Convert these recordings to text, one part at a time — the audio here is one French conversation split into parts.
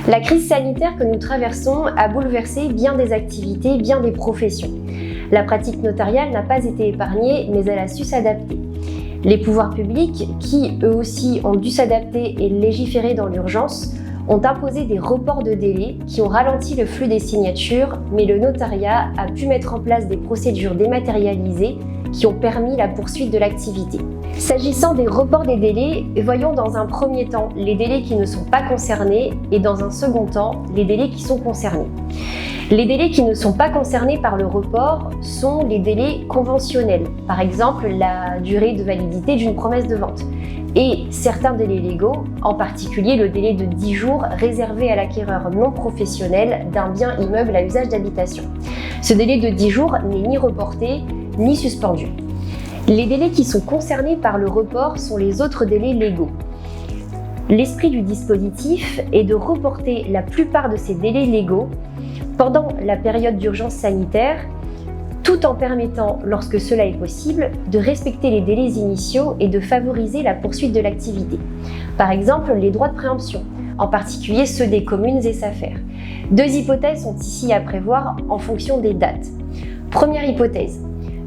La crise sanitaire que nous traversons a bouleversé bien des activités, bien des professions. La pratique notariale n'a pas été épargnée, mais elle a su s'adapter. Les pouvoirs publics, qui eux aussi ont dû s'adapter et légiférer dans l'urgence, ont imposé des reports de délais qui ont ralenti le flux des signatures, mais le notariat a pu mettre en place des procédures dématérialisées qui ont permis la poursuite de l'activité. S'agissant des reports des délais, voyons dans un premier temps les délais qui ne sont pas concernés et dans un second temps les délais qui sont concernés. Les délais qui ne sont pas concernés par le report sont les délais conventionnels, par exemple la durée de validité d'une promesse de vente, et certains délais légaux, en particulier le délai de 10 jours réservé à l'acquéreur non professionnel d'un bien immeuble à usage d'habitation. Ce délai de 10 jours n'est ni reporté ni suspendu. Les délais qui sont concernés par le report sont les autres délais légaux. L'esprit du dispositif est de reporter la plupart de ces délais légaux pendant la période d'urgence sanitaire, tout en permettant, lorsque cela est possible, de respecter les délais initiaux et de favoriser la poursuite de l'activité. Par exemple, les droits de préemption, en particulier ceux des communes et SAFER. Deux hypothèses sont ici à prévoir en fonction des dates. Première hypothèse,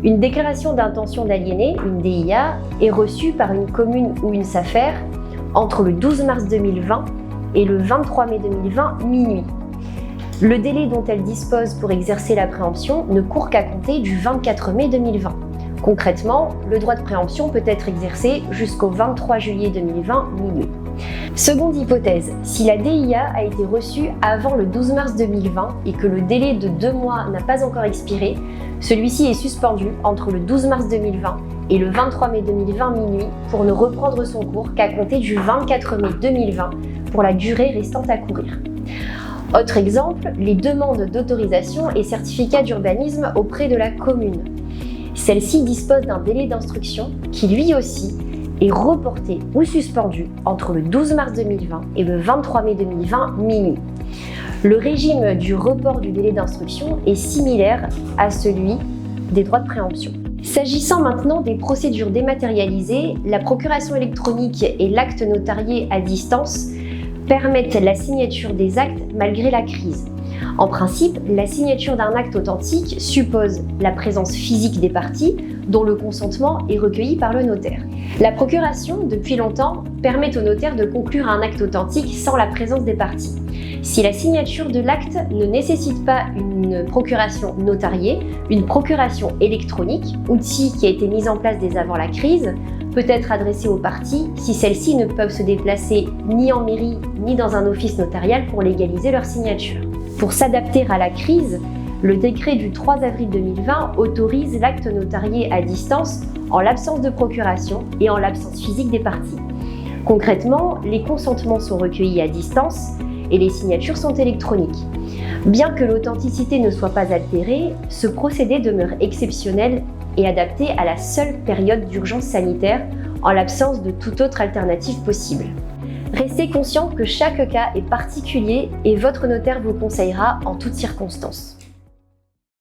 une déclaration d'intention d'aliéner, une DIA, est reçue par une commune ou une SAFER entre le 12 mars 2020 et le 23 mai 2020 minuit. Le délai dont elle dispose pour exercer la préemption ne court qu'à compter du 24 mai 2020. Concrètement, le droit de préemption peut être exercé jusqu'au 23 juillet 2020 minuit. Seconde hypothèse, si la DIA a été reçue avant le 12 mars 2020 et que le délai de 2 mois n'a pas encore expiré, celui-ci est suspendu entre le 12 mars 2020 et le 23 mai 2020 minuit pour ne reprendre son cours qu'à compter du 24 mai 2020 pour la durée restante à courir. Autre exemple, les demandes d'autorisation et certificats d'urbanisme auprès de la commune. Celle-ci dispose d'un délai d'instruction qui lui aussi est reporté ou suspendu entre le 12 mars 2020 et le 23 mai 2020 minuit. Le régime du report du délai d'instruction est similaire à celui des droits de préemption. S'agissant maintenant des procédures dématérialisées, la procuration électronique et l'acte notarié à distance permettent la signature des actes malgré la crise. En principe, la signature d'un acte authentique suppose la présence physique des parties dont le consentement est recueilli par le notaire. La procuration, depuis longtemps, permet au notaire de conclure un acte authentique sans la présence des parties. Si la signature de l'acte ne nécessite pas une procuration notariée, une procuration électronique, outil qui a été mis en place dès avant la crise, peut être adressée aux parties si celles-ci ne peuvent se déplacer ni en mairie ni dans un office notarial pour légaliser leur signature. Pour s'adapter à la crise, le décret du 3 avril 2020 autorise l'acte notarié à distance en l'absence de procuration et en l'absence physique des parties. Concrètement, les consentements sont recueillis à distance et les signatures sont électroniques. Bien que l'authenticité ne soit pas altérée, ce procédé demeure exceptionnel et adapté à la seule période d'urgence sanitaire en l'absence de toute autre alternative possible. Restez conscient que chaque cas est particulier et votre notaire vous conseillera en toutes circonstances.